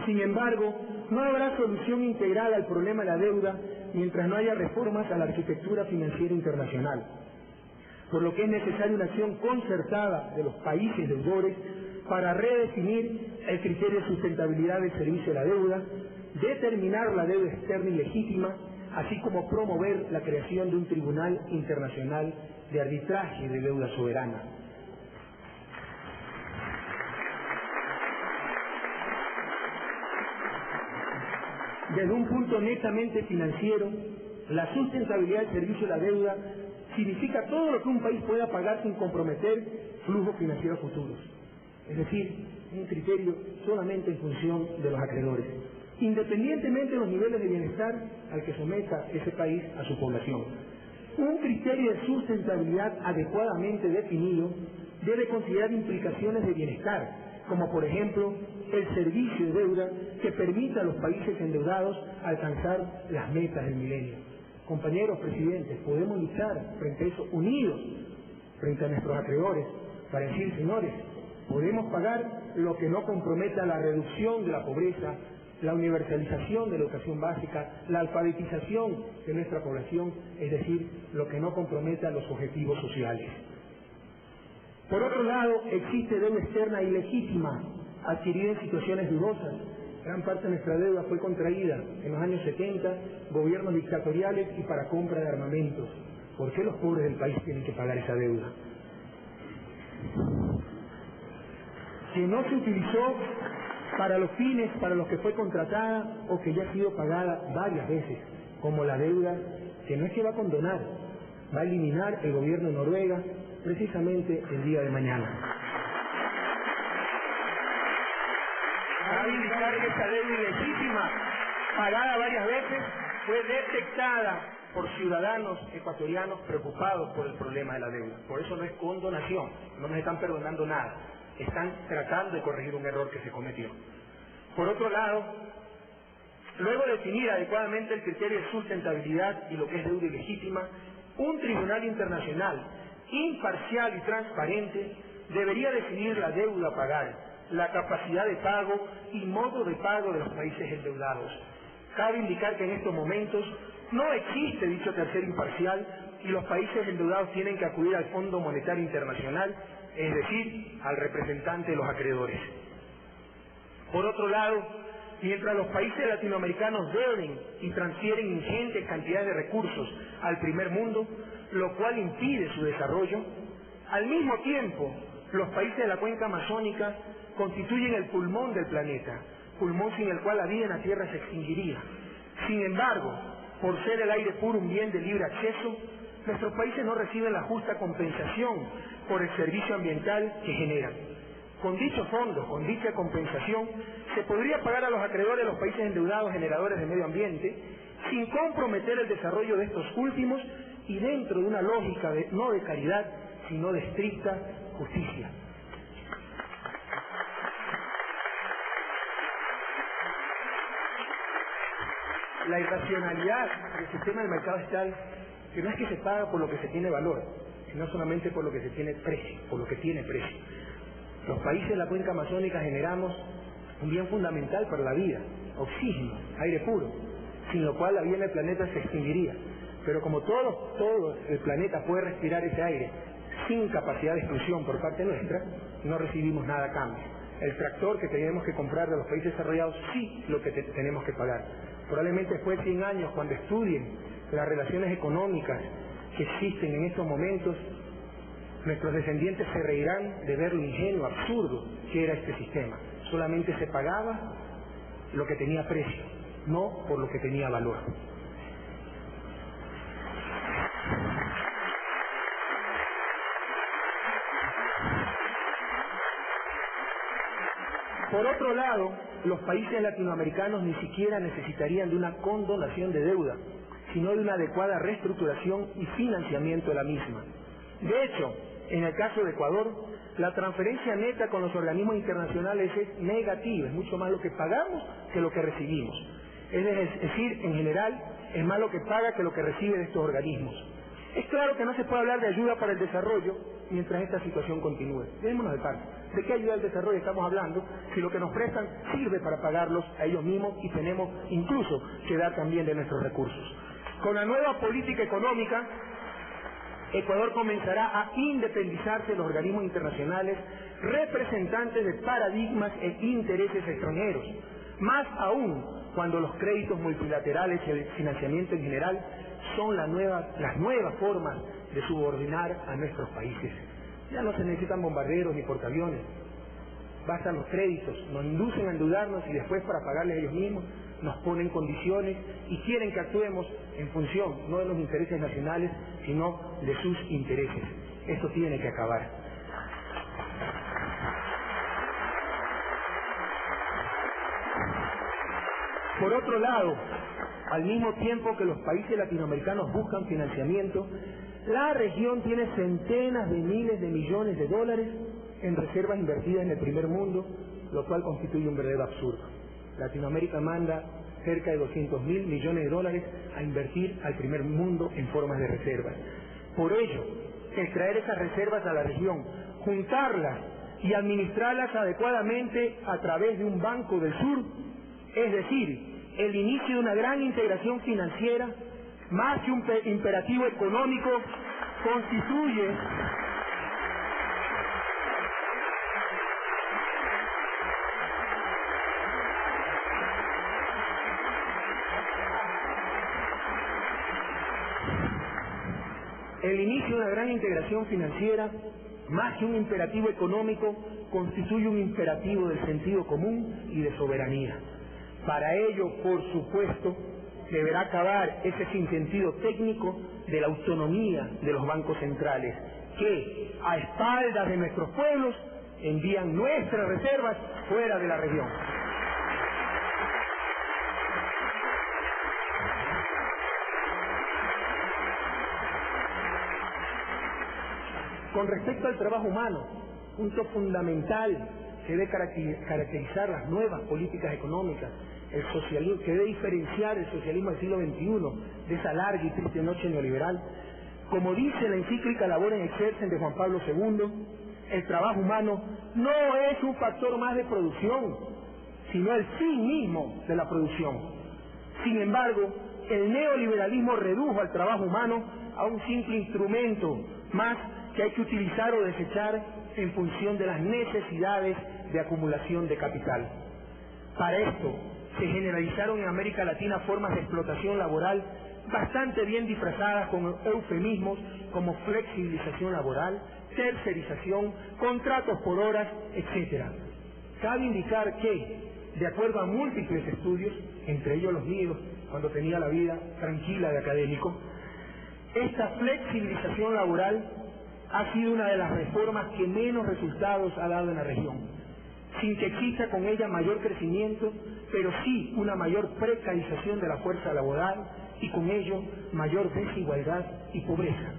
Sin embargo, no habrá solución integral al problema de la deuda mientras no haya reformas a la arquitectura financiera internacional, por lo que es necesaria una acción concertada de los países deudores para redefinir el criterio de sustentabilidad del servicio de la deuda, determinar la deuda externa ilegítima, así como promover la creación de un tribunal internacional de arbitraje de deuda soberana. Desde un punto netamente financiero, la sustentabilidad del servicio de la deuda significa todo lo que un país pueda pagar sin comprometer flujos financieros futuros. Es decir, un criterio solamente en función de los acreedores, independientemente de los niveles de bienestar al que someta ese país a su población. Un criterio de sustentabilidad adecuadamente definido debe considerar implicaciones de bienestar, como por ejemplo el servicio de deuda que permita a los países endeudados alcanzar las metas del milenio. Compañeros presidentes, podemos luchar frente a eso unidos, frente a nuestros acreedores, para decir, señores, podemos pagar lo que no comprometa la reducción de la pobreza, la universalización de la educación básica, la alfabetización de nuestra población, es decir, lo que no comprometa los objetivos sociales. Por otro lado, existe deuda externa ilegítima, adquirida en situaciones dudosas. Gran parte de nuestra deuda fue contraída en los años 70, gobiernos dictatoriales y para compra de armamentos. ¿Por qué los pobres del país tienen que pagar esa deuda? Que no se utilizó para los fines para los que fue contratada o que ya ha sido pagada varias veces, como la deuda que no es que va a condonar, va a eliminar el gobierno de Noruega precisamente el día de mañana. Cabe indicar que esa deuda ilegítima, pagada varias veces, fue detectada por ciudadanos ecuatorianos preocupados por el problema de la deuda. Por eso no es condonación, no nos están perdonando nada, están tratando de corregir un error que se cometió. Por otro lado, luego de definir adecuadamente el criterio de sustentabilidad y lo que es deuda ilegítima, un tribunal internacional imparcial y transparente debería definir la deuda a pagar, la capacidad de pago y modo de pago de los países endeudados. Cabe indicar que en estos momentos no existe dicho tercer imparcial y los países endeudados tienen que acudir al Fondo Monetario Internacional, es decir, al representante de los acreedores. Por otro lado, mientras los países latinoamericanos deben y transfieren ingentes cantidades de recursos al primer mundo, lo cual impide su desarrollo, al mismo tiempo los países de la cuenca amazónica constituyen el pulmón del planeta, pulmón sin el cual la vida en la Tierra se extinguiría. Sin embargo, por ser el aire puro un bien de libre acceso, nuestros países no reciben la justa compensación por el servicio ambiental que generan. Con dichos fondos, con dicha compensación, se podría pagar a los acreedores de los países endeudados generadores de medio ambiente, sin comprometer el desarrollo de estos últimos y dentro de una lógica no de caridad, sino de estricta justicia. La irracionalidad del sistema del mercado es tal que no es que se paga por lo que se tiene valor, sino solamente por lo que se tiene precio, por lo que tiene precio. Los países de la cuenca amazónica generamos un bien fundamental para la vida, oxígeno, aire puro, sin lo cual la vida en el planeta se extinguiría. Pero como todo el planeta puede respirar ese aire sin capacidad de exclusión por parte nuestra, no recibimos nada a cambio. El tractor que tenemos que comprar de los países desarrollados, sí lo que tenemos que pagar. Probablemente después de 100 años, cuando estudien las relaciones económicas que existen en estos momentos, nuestros descendientes se reirán de ver lo ingenuo, absurdo que era este sistema. Solamente se pagaba lo que tenía precio, no por lo que tenía valor. Por otro lado, los países latinoamericanos ni siquiera necesitarían de una condonación de deuda, sino de una adecuada reestructuración y financiamiento de la misma. De hecho, en el caso de Ecuador, la transferencia neta con los organismos internacionales es negativa, es mucho más lo que pagamos que lo que recibimos. Es decir, en general, es más lo que paga que lo que recibe de estos organismos. Es claro que no se puede hablar de ayuda para el desarrollo mientras esta situación continúe. Dejémonos de parte. ¿De qué ayuda al desarrollo estamos hablando si lo que nos prestan sirve para pagarlos a ellos mismos y tenemos incluso que dar también de nuestros recursos? Con la nueva política económica, Ecuador comenzará a independizarse de los organismos internacionales representantes de paradigmas e intereses extranjeros, más aún cuando los créditos multilaterales y el financiamiento en general son las nuevas formas de subordinar a nuestros países. Ya no se necesitan bombarderos ni portaaviones, bastan los créditos, nos inducen a endeudarnos y después para pagarles a ellos mismos nos ponen condiciones y quieren que actuemos en función no de los intereses nacionales sino de sus intereses. Esto tiene que acabar. Por otro lado, al mismo tiempo que los países latinoamericanos buscan financiamiento, la región tiene centenas de miles de millones de dólares en reservas invertidas en el primer mundo, lo cual constituye un verdadero absurdo. Latinoamérica manda cerca de 200.000 millones de dólares a invertir al primer mundo en formas de reservas. Por ello, el traer esas reservas a la región, juntarlas y administrarlas adecuadamente a través de un banco del sur, es decir, el inicio de una gran integración financiera, más que un imperativo económico, constituye el inicio de una gran integración financiera, más que un imperativo económico, constituye un imperativo del sentido común y de soberanía. Para ello, por supuesto, deberá acabar ese sinsentido técnico de la autonomía de los bancos centrales, que, a espaldas de nuestros pueblos, envían nuestras reservas fuera de la región. Con respecto al trabajo humano, punto fundamental que debe caracterizar las nuevas políticas económicas, el socialismo, que debe diferenciar el socialismo del siglo XXI de esa larga y triste noche neoliberal. Como dice la encíclica Labor in Exercens de Juan Pablo II, el trabajo humano no es un factor más de producción, sino el fin mismo de la producción. Sin embargo, el neoliberalismo redujo al trabajo humano a un simple instrumento más que hay que utilizar o desechar en función de las necesidades de acumulación de capital. Para esto, se generalizaron en América Latina formas de explotación laboral bastante bien disfrazadas con eufemismos como flexibilización laboral, tercerización, contratos por horas, etc. Cabe indicar que, de acuerdo a múltiples estudios, entre ellos los míos, cuando tenía la vida tranquila de académico, esta flexibilización laboral ha sido una de las reformas que menos resultados ha dado en la región, sin que exista con ella mayor crecimiento, pero sí una mayor precarización de la fuerza laboral y con ello mayor desigualdad y pobreza.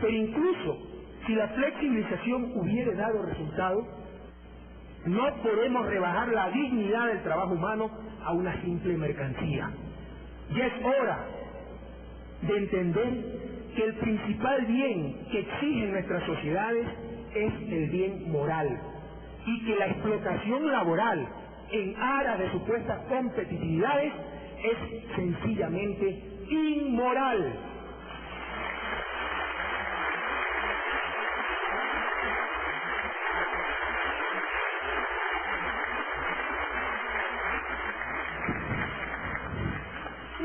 Pero incluso si la flexibilización hubiere dado resultado, no podemos rebajar la dignidad del trabajo humano a una simple mercancía. Ya es hora de entender que el principal bien que exigen nuestras sociedades es el bien moral y que la explotación laboral en aras de supuestas competitividades es sencillamente inmoral.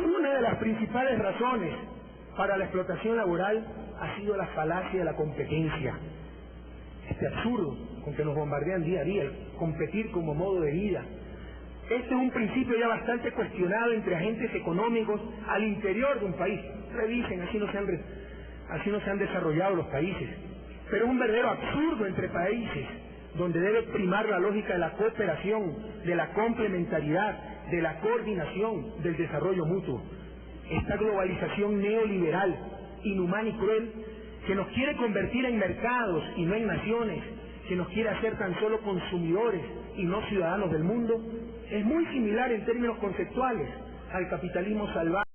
Una de las principales razones para la explotación laboral ha sido la falacia de la competencia. Este absurdo con que nos bombardean día a día, el competir como modo de vida. Este es un principio ya bastante cuestionado entre agentes económicos al interior de un país. Revisen, así no se han desarrollado los países. Pero es un verdadero absurdo entre países, donde debe primar la lógica de la cooperación, de la complementariedad, de la coordinación, del desarrollo mutuo. Esta globalización neoliberal, inhumana y cruel, que nos quiere convertir en mercados y no en naciones, que nos quiere hacer tan solo consumidores y no ciudadanos del mundo, es muy similar en términos conceptuales al capitalismo salvaje.